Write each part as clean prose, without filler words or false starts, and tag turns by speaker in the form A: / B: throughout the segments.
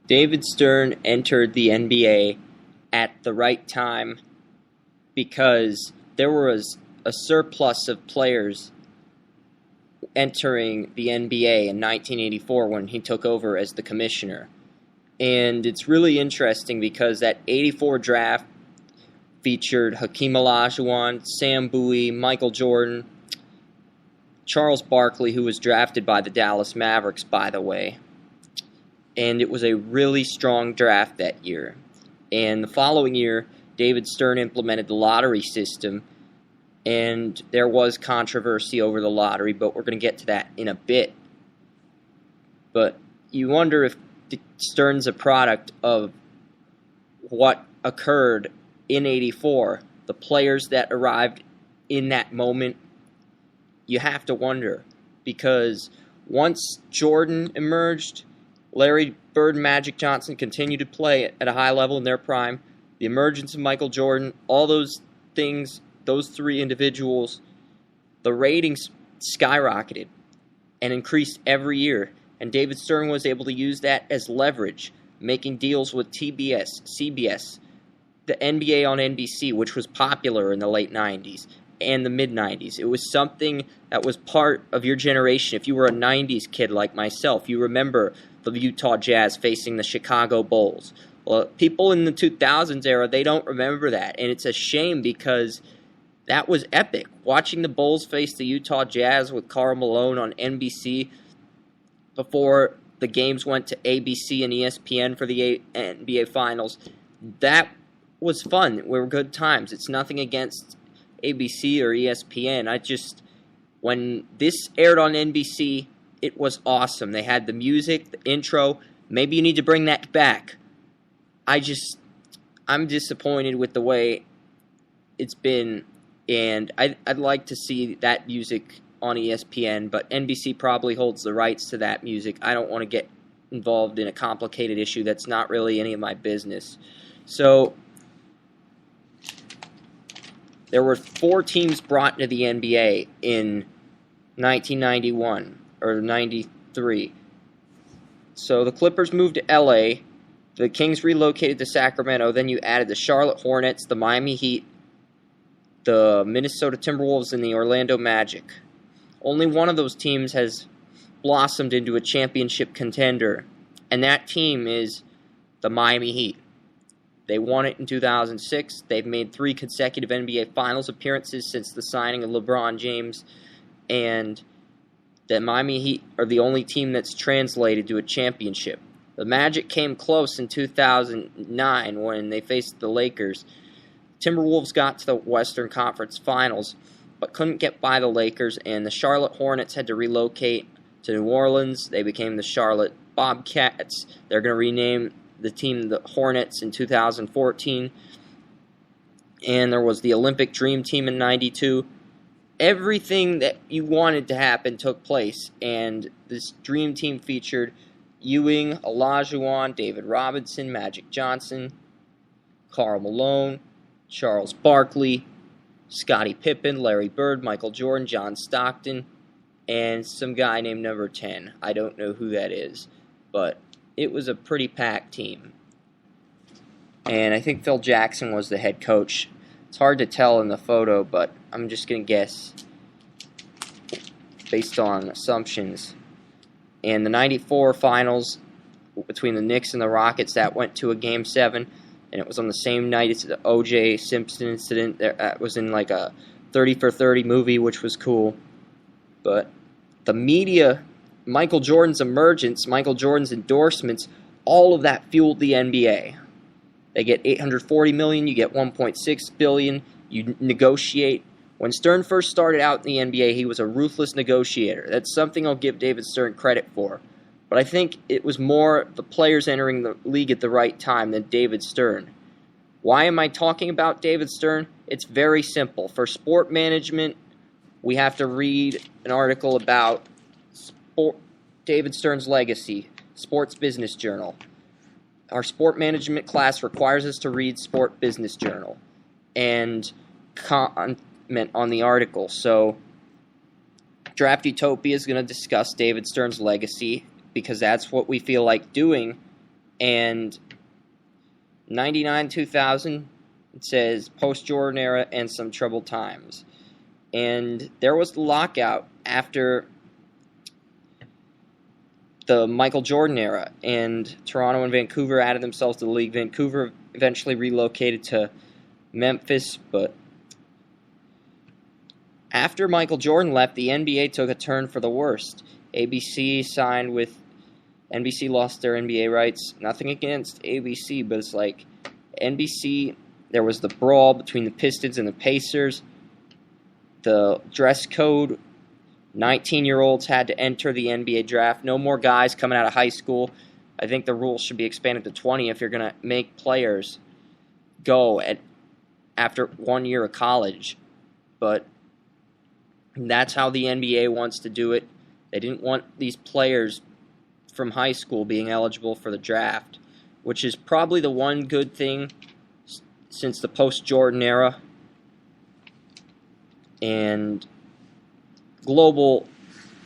A: David Stern entered the NBA at the right time because there was a surplus of players entering the NBA in 1984 when he took over as the commissioner. And it's really interesting because that 84 draft featured Hakeem Olajuwon, Sam Bowie, Michael Jordan, Charles Barkley, who was drafted by the Dallas Mavericks, by the way. And it was a really strong draft that year. And the following year, David Stern implemented the lottery system, and there was controversy over the lottery, but we're going to get to that in a bit. But you wonder if Stern's a product of what occurred in '84, the players that arrived in that moment. You have to wonder, because once Jordan emerged, Larry Bird and Magic Johnson continued to play at a high level in their prime. The emergence of Michael Jordan, all those things, those three individuals, the ratings skyrocketed and increased every year. And David Stern was able to use that as leverage, making deals with TBS, CBS, the NBA on NBC, which was popular in the late 90s and the mid-90s. It was something that was part of your generation. If you were a 90s kid like myself, you remember the Utah Jazz facing the Chicago Bulls. Well, people in the 2000s era, they don't remember that, and it's a shame because that was epic. Watching the Bulls face the Utah Jazz with Karl Malone on NBC before the games went to ABC and ESPN for the NBA Finals, that was fun. They were good times. It's nothing against ABC or ESPN. When this aired on NBC, it was awesome. They had the music, the intro. Maybe you need to bring that back. I'm disappointed with the way it's been, and I'd like to see that music on ESPN, but NBC probably holds the rights to that music. I don't want to get involved in a complicated issue that's not really any of my business. So there were 4 teams brought into the NBA in 1991 or 93. So the Clippers moved to LA, the Kings relocated to Sacramento, then you added the Charlotte Hornets, the Miami Heat, the Minnesota Timberwolves, and the Orlando Magic. Only one of those teams has blossomed into a championship contender, and that team is the Miami Heat. They won it in 2006. They've made 3 consecutive NBA Finals appearances since the signing of LeBron James, and the Miami Heat are the only team that's translated to a championship. The Magic came close in 2009 when they faced the Lakers. Timberwolves got to the Western Conference Finals, but couldn't get by the Lakers, and the Charlotte Hornets had to relocate to New Orleans. They became the Charlotte Bobcats. They're going to rename the team the Hornets in 2014. And there was the Olympic Dream Team in 92. Everything that you wanted to happen took place, and this Dream Team featured Ewing, Olajuwon, David Robinson, Magic Johnson, Karl Malone, Charles Barkley, Scottie Pippen, Larry Bird, Michael Jordan, John Stockton, and some guy named number 10. I don't know who that is, but it was a pretty packed team. And I think Phil Jackson was the head coach. It's hard to tell in the photo, but I'm just going to guess based on assumptions. And the 94 finals between the Knicks and the Rockets, that went to a Game 7, and it was on the same night as the O.J. Simpson incident. That was in like a 30 for 30 movie, which was cool. But the media, Michael Jordan's emergence, Michael Jordan's endorsements, all of that fueled the NBA. They get $840 million, you get $1.6 billion, you negotiate. When Stern first started out in the NBA, he was a ruthless negotiator. That's something I'll give David Stern credit for. But I think it was more the players entering the league at the right time than David Stern. Why am I talking about David Stern? It's very simple. For sport management, we have to read an article about David Stern's legacy, Sports Business Journal. Our sport management class requires us to read Sport Business Journal and comment on the article. So Draft Utopia is going to discuss David Stern's legacy because that's what we feel like doing And 99-2000, it says post-Jordan era and some troubled times. And there was the lockout after the Michael Jordan era, and Toronto and Vancouver added themselves to the league. Vancouver eventually relocated to Memphis, but after Michael Jordan left, the NBA took a turn for the worst. ABC signed with NBC, lost their NBA rights. Nothing against ABC, but it's like NBC, there was the brawl between the Pistons and the Pacers. The dress code, 19-year-olds had to enter the NBA draft. No more guys coming out of high school. I think the rules should be expanded to 20 if you're going to make players go after 1 year of college. But that's how the NBA wants to do it. They didn't want these players from high school being eligible for the draft, which is probably the one good thing since the post-Jordan era. And global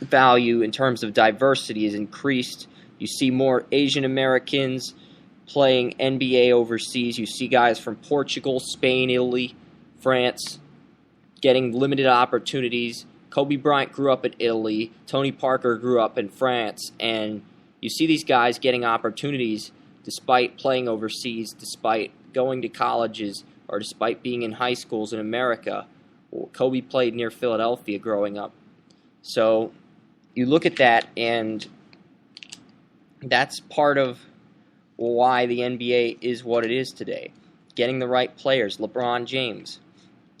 A: value in terms of diversity is increased. You see more Asian Americans playing NBA overseas. You see guys from Portugal, Spain, Italy, France getting limited opportunities. Kobe Bryant grew up in Italy. Tony Parker grew up in France. And you see these guys getting opportunities despite playing overseas, despite going to colleges, or despite being in high schools in America. Kobe played near Philadelphia growing up. So you look at that, and that's part of why the NBA is what it is today. Getting the right players. LeBron James.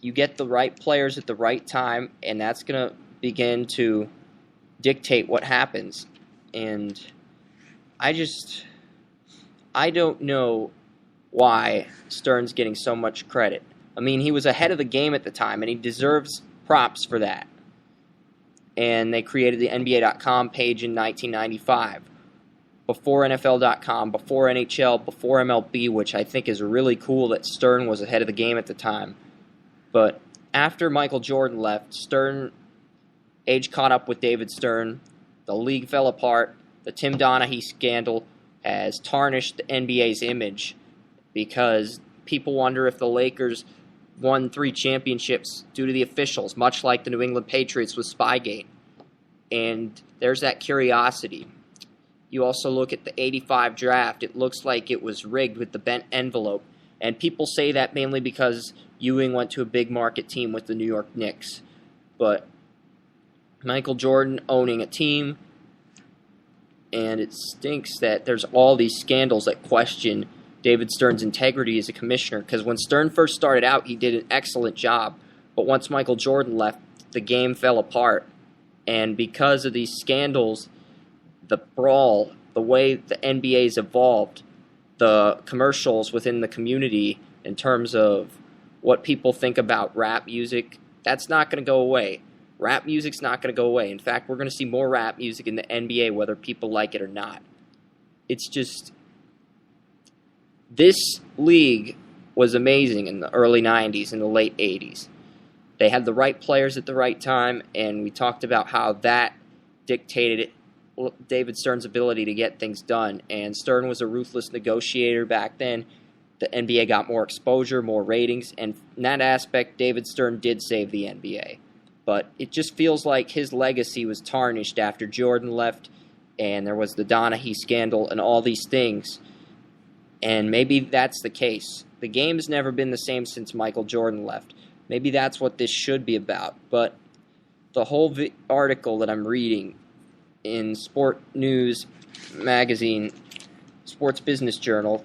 A: You get the right players at the right time, and that's going to begin to dictate what happens. And I don't know why Stern's getting so much credit. I mean, he was ahead of the game at the time, and he deserves props for that. And they created the NBA.com page in 1995, before NFL.com, before NHL, before MLB, which I think is really cool that Stern was ahead of the game at the time. But after Michael Jordan left, Stern, age caught up with David Stern, the league fell apart, the Tim Donaghy scandal has tarnished the NBA's image because people wonder if the Lakers won 3 championships due to the officials, much like the New England Patriots with Spygate. And there's that curiosity. You also look at the 85 draft. It looks like it was rigged with the bent envelope. And people say that mainly because Ewing went to a big market team with the New York Knicks. But Michael Jordan owning a team, and it stinks that there's all these scandals that question David Stern's integrity as a commissioner, because when Stern first started out, he did an excellent job. But once Michael Jordan left, the game fell apart. And because of these scandals, the brawl, the way the NBA's evolved, the commercials within the community in terms of what people think about rap music, that's not going to go away. Rap music's not going to go away. In fact, we're going to see more rap music in the NBA, whether people like it or not. It's just, this league was amazing in the early 90s and the late 80s. They had the right players at the right time, and we talked about how that dictated David Stern's ability to get things done. And Stern was a ruthless negotiator back then. The NBA got more exposure, more ratings, and in that aspect, David Stern did save the NBA. But it just feels like his legacy was tarnished after Jordan left, and there was the Donaghy scandal and all these things. And maybe that's the case. The game's never been the same since Michael Jordan left. Maybe that's what this should be about. But the whole article that I'm reading in Sport News magazine, Sports Business Journal,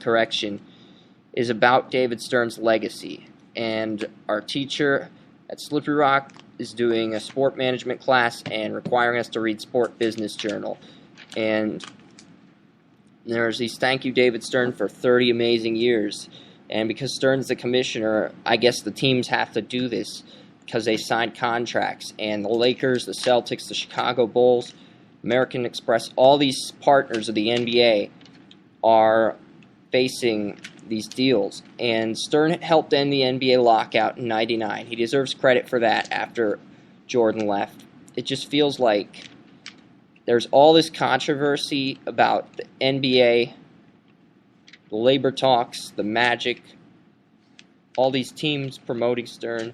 A: is about David Stern's legacy. And our teacher at Slippery Rock is doing a sport management class and requiring us to read Sport Business Journal. And there's these thank you David Stern for 30 amazing years. And because Stern's the commissioner, I guess the teams have to do this because they signed contracts. And the Lakers, the Celtics, the Chicago Bulls, American Express, all these partners of the NBA are facing these deals. And Stern helped end the NBA lockout in '99. He deserves credit for that after Jordan left. It just feels like there's all this controversy about the NBA the Labor Talks, the Magic, all these teams promoting Stern,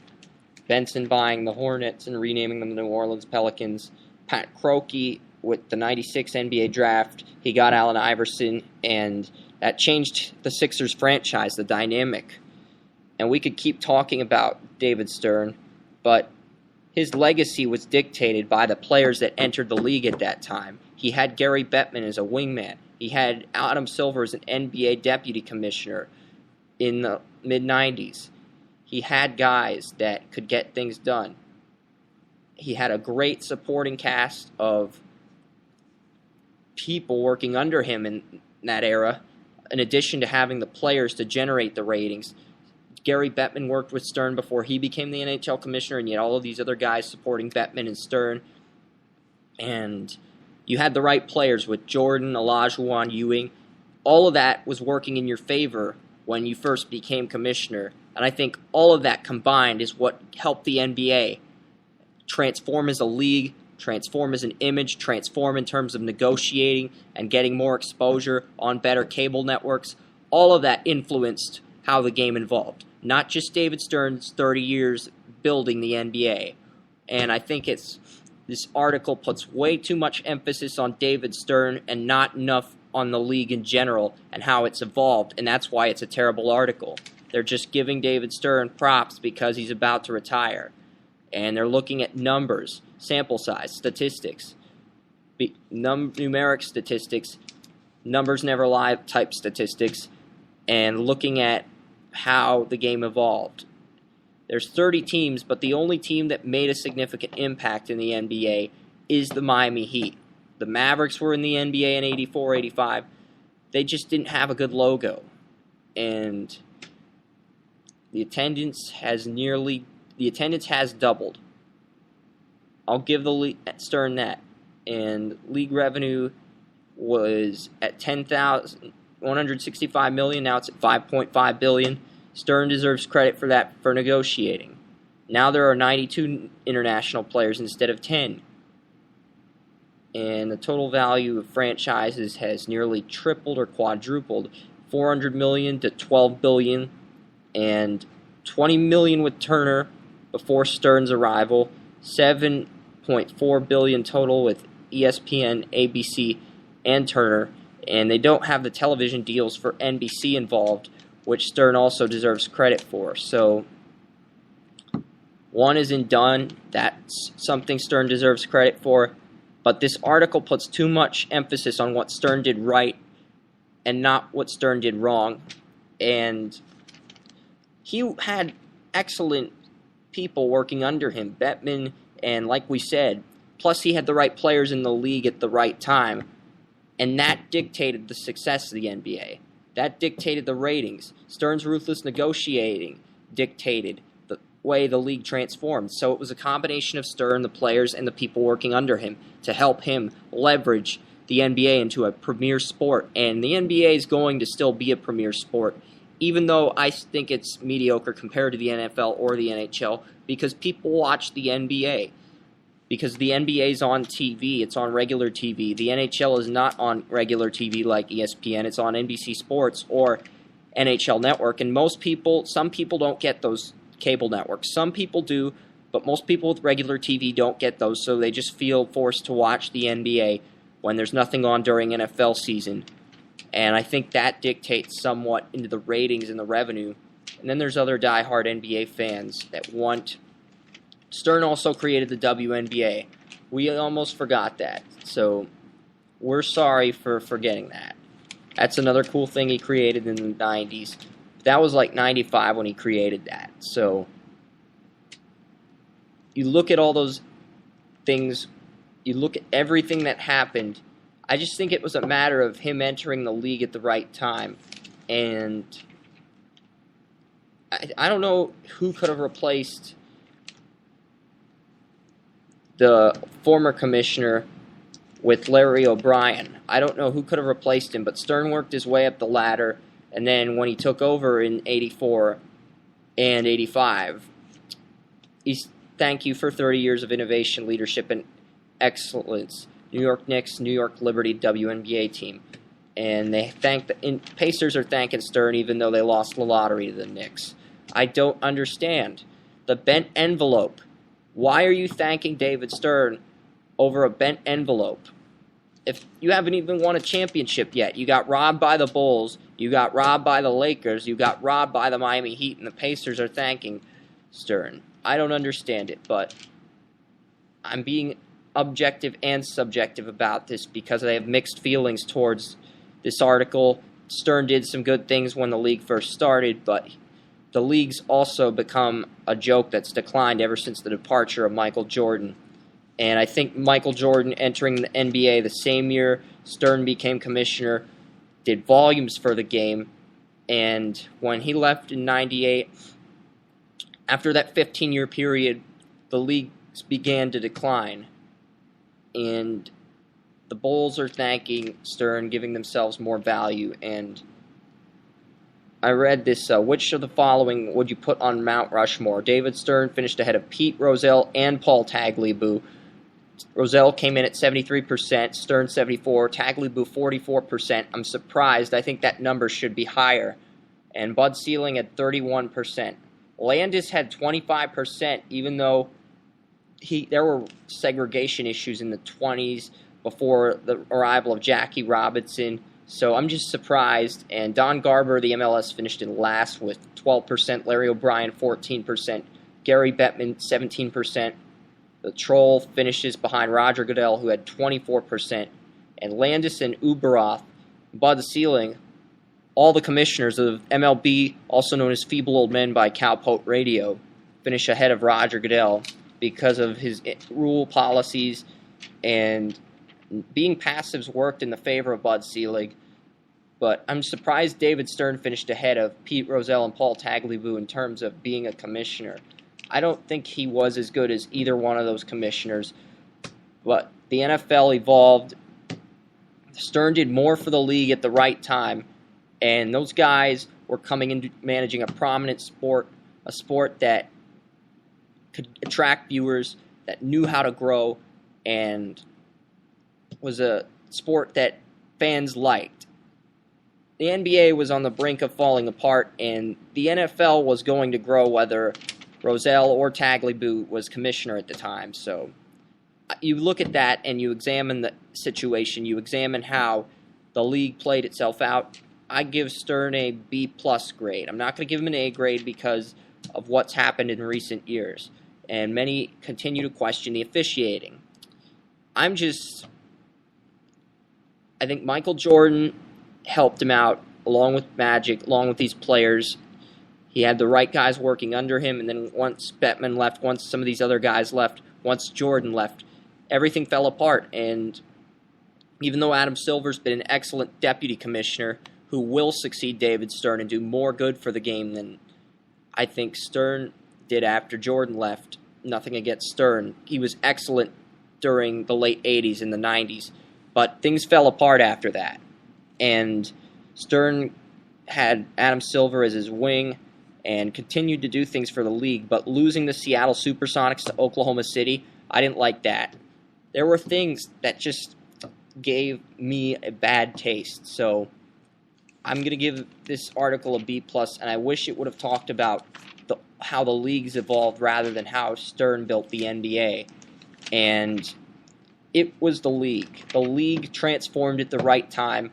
A: Benson buying the Hornets and renaming them the New Orleans Pelicans, Pat Croce with the 96 NBA draft, he got Allen Iverson, and that changed the Sixers franchise, the dynamic. And we could keep talking about David Stern, but his legacy was dictated by the players that entered the league at that time. He had Gary Bettman as a wingman. He had Adam Silver as an NBA deputy commissioner in the mid-90s. He had guys that could get things done. He had a great supporting cast of people working under him in that era, in addition to having the players to generate the ratings. Gary Bettman worked with Stern before he became the NHL commissioner, and yet all of these other guys supporting Bettman and Stern. And you had the right players with Jordan, Olajuwon, Ewing. All of that was working in your favor when you first became commissioner. And I think all of that combined is what helped the NBA transform as a league, transform as an image, transform in terms of negotiating and getting more exposure on better cable networks. All of that influenced how the game evolved. Not just David Stern's 30 years building the NBA. And I think this article puts way too much emphasis on David Stern and not enough on the league in general and how it's evolved, and that's why it's a terrible article. They're just giving David Stern props because he's about to retire. And they're looking at numbers, sample size, statistics, numeric statistics, numbers never lie type statistics, and looking at how the game evolved. There's 30 teams, but the only team that made a significant impact in the NBA is the Miami Heat. The Mavericks were in the NBA in 84, 85. They just didn't have a good logo. And the attendance has doubled. I'll give the Stern that. And league revenue was at $165 million. Now it's at $5.5 billion. Stern deserves credit for that for negotiating. Now there are 92 international players instead of 10. And the total value of franchises has nearly tripled or quadrupled, $400 million to $12 billion, and $20 million with Turner before Stern's arrival, $7.4 billion total with ESPN, ABC, and Turner, and they don't have the television deals for NBC involved, which Stern also deserves credit for. So one isn't done. That's something Stern deserves credit for. But this article puts too much emphasis on what Stern did right and not what Stern did wrong. And he had excellent people working under him, Bettman, and like we said, plus he had the right players in the league at the right time. And that dictated the success of the NBA. That dictated the ratings. Stern's ruthless negotiating dictated the way the league transformed. So it was a combination of Stern, the players, and the people working under him to help him leverage the NBA into a premier sport. And the NBA is going to still be a premier sport, even though I think it's mediocre compared to the NFL or the NHL, because people watch the NBA. Because the NBA is on TV, it's on regular TV. The NHL is not on regular TV like ESPN. It's on NBC Sports or NHL Network. And some people don't get those cable networks. Some people do, but most people with regular TV don't get those, so they just feel forced to watch the NBA when there's nothing on during NFL season. And I think that dictates somewhat into the ratings and the revenue. And then there's other diehard NBA fans that want... Stern also created the WNBA. We almost forgot that, so we're sorry for forgetting that. That's another cool thing he created in the 90s. That was like 95 when he created that. So you look at all those things, you look at everything that happened. I just think it was a matter of him entering the league at the right time. And I don't know who could have replaced the former commissioner with Larry O'Brien. I don't know who could have replaced him, but Stern worked his way up the ladder, and then when he took over in 84 and 85, thank you for 30 years of innovation, leadership, and excellence. New York Knicks, New York Liberty, WNBA team. and Pacers are thanking Stern even though they lost the lottery to the Knicks. I don't understand. The bent envelope. Why are you thanking David Stern over a bent envelope? If you haven't even won a championship yet, you got robbed by the Bulls, you got robbed by the Lakers, you got robbed by the Miami Heat, and the Pacers are thanking Stern. I don't understand it, but I'm being objective and subjective about this because I have mixed feelings towards this article. Stern did some good things when the league first started, but the league's also become a joke that's declined ever since the departure of Michael Jordan. And I think Michael Jordan entering the NBA the same year Stern became commissioner did volumes for the game. And when he left in 98, after that 15-year period, the league began to decline. And the Bulls are thanking Stern, giving themselves more value. And I read this, which of the following would you put on Mount Rushmore? David Stern finished ahead of Pete Rozelle and Paul Tagliabue. Rozelle came in at 73%, Stern 74%, Tagliabue 44%. I'm surprised. I think that number should be higher. And Bud Selig at 31%. Landis had 25%, even though there were segregation issues in the 20s before the arrival of Jackie Robinson. So I'm just surprised. And Don Garber of the MLS finished in last with 12%, Larry O'Brien 14%, Gary Bettman 17%. The Troll finishes behind Roger Goodell, who had 24%. And Landis and Uberoth, Bud Selig, all the commissioners of MLB, also known as Feeble Old Men by Cowpoke Radio, finish ahead of Roger Goodell because of his rule policies, and being passives worked in the favor of Bud Selig. But I'm surprised David Stern finished ahead of Pete Rozelle and Paul Tagliabue in terms of being a commissioner. I don't think he was as good as either one of those commissioners, but the NFL evolved. Stern did more for the league at the right time, and those guys were coming into managing a prominent sport, a sport that could attract viewers, that knew how to grow, and was a sport that fans liked. The NBA was on the brink of falling apart, and the NFL was going to grow whether Rozelle or Tagliabue was commissioner at the time. So you look at that and you examine the situation. You examine how the league played itself out. I give Stern a B-plus grade. I'm not going to give him an A grade because of what's happened in recent years. And many continue to question the officiating. I think Michael Jordan helped him out along with Magic, along with these players. He had the right guys working under him, and then once Bettman left, once some of these other guys left, once Jordan left, everything fell apart. And even though Adam Silver's been an excellent deputy commissioner who will succeed David Stern and do more good for the game than I think Stern did after Jordan left, nothing against Stern. He was excellent during the late 80s and the 90s, but things fell apart after that. And Stern had Adam Silver as his wing and continued to do things for the league, but losing the Seattle Supersonics to Oklahoma City, I didn't like that. There were things that just gave me a bad taste, so I'm going to give this article a B+, and I wish it would have talked about how the leagues evolved rather than how Stern built the NBA. And it was the league. The league transformed at the right time.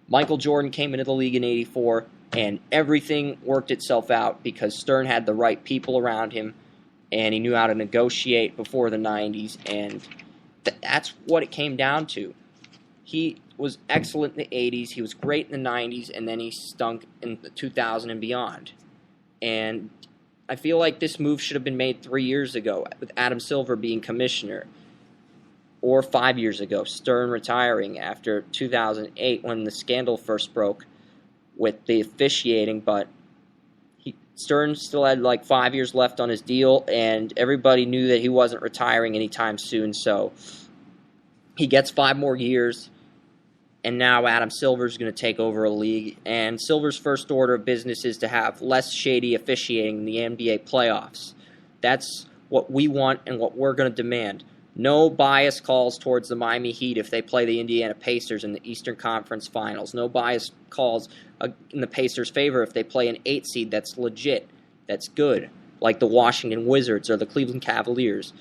A: Michael Jordan came into the league in '84, and everything worked itself out because Stern had the right people around him, and he knew how to negotiate before the 90s, and that's what it came down to. He was excellent in the 80s, he was great in the 90s, and then he stunk in the 2000 and beyond. And I feel like this move should have been made 3 years ago with Adam Silver being commissioner, or 5 years ago, Stern retiring after 2008 when the scandal first broke with the officiating, but Stern still had like 5 years left on his deal, and everybody knew that he wasn't retiring anytime soon, so he gets 5 more years, and now Adam Silver's going to take over a league, and Silver's first order of business is to have less shady officiating in the NBA playoffs. That's what we want and what we're going to demand. No bias calls towards the Miami Heat if they play the Indiana Pacers in the Eastern Conference Finals. No bias calls in the Pacers' favor if they play an 8 seed that's legit, that's good, like the Washington Wizards or the Cleveland Cavaliers.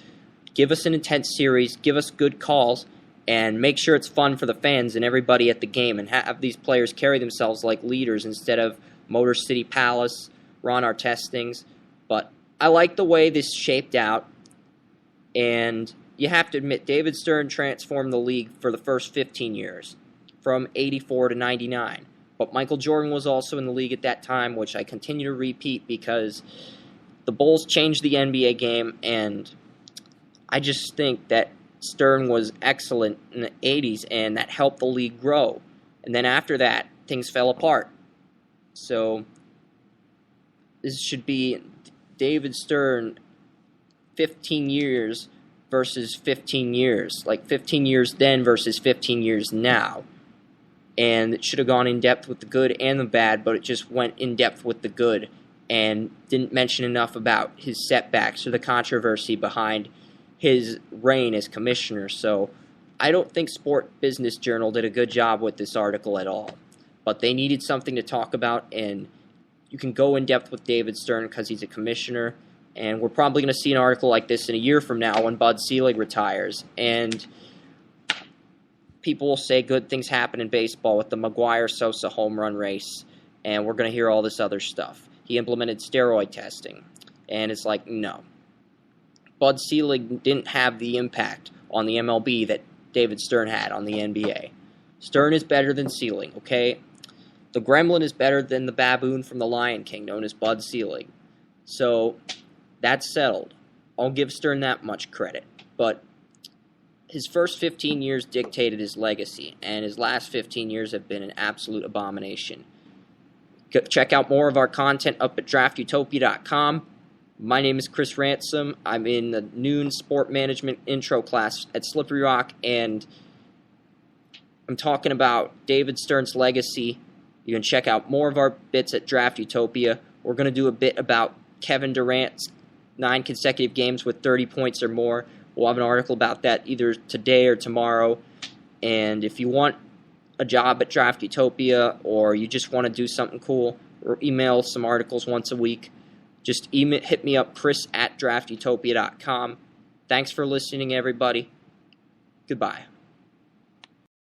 A: Give us an intense series, give us good calls, and make sure it's fun for the fans and everybody at the game, and have these players carry themselves like leaders instead of Motor City Palace, Ron Artest things. But I like the way this shaped out, and you have to admit, David Stern transformed the league for the first 15 years, from 84 to 99. But Michael Jordan was also in the league at that time, which I continue to repeat because the Bulls changed the NBA game, and I just think that Stern was excellent in the 80s, and that helped the league grow. And then after that, things fell apart. So this should be David Stern 15 years versus 15 years. Like 15 years then versus 15 years now. And it should have gone in depth with the good and the bad, but it just went in depth with the good and didn't mention enough about his setbacks or the controversy behind his reign as commissioner. So I don't think Sport Business Journal did a good job with this article at all. But they needed something to talk about, and you can go in depth with David Stern because he's a commissioner. And we're probably going to see an article like this in a year from now when Bud Selig retires. And people will say good things happen in baseball with the Maguire-Sosa home run race. And we're going to hear all this other stuff. He implemented steroid testing. And it's like, no. Bud Selig didn't have the impact on the MLB that David Stern had on the NBA. Stern is better than Selig, okay? The gremlin is better than the baboon from The Lion King, known as Bud Selig. So that's settled. I'll give Stern that much credit. But his first 15 years dictated his legacy, and his last 15 years have been an absolute abomination. Check out more of our content up at draftutopia.com. My name is Chris Ransom. I'm in the noon sport management intro class at Slippery Rock, and I'm talking about David Stern's legacy. You can check out more of our bits at Draft Utopia. We're going to do a bit about Kevin Durant's 9 consecutive games with 30 points or more. We'll have an article about that either today or tomorrow. And if you want a job at Draft Utopia, or you just want to do something cool, or email some articles once a week, just hit me up, Chris at draftutopia.com. Thanks for listening, everybody. Goodbye.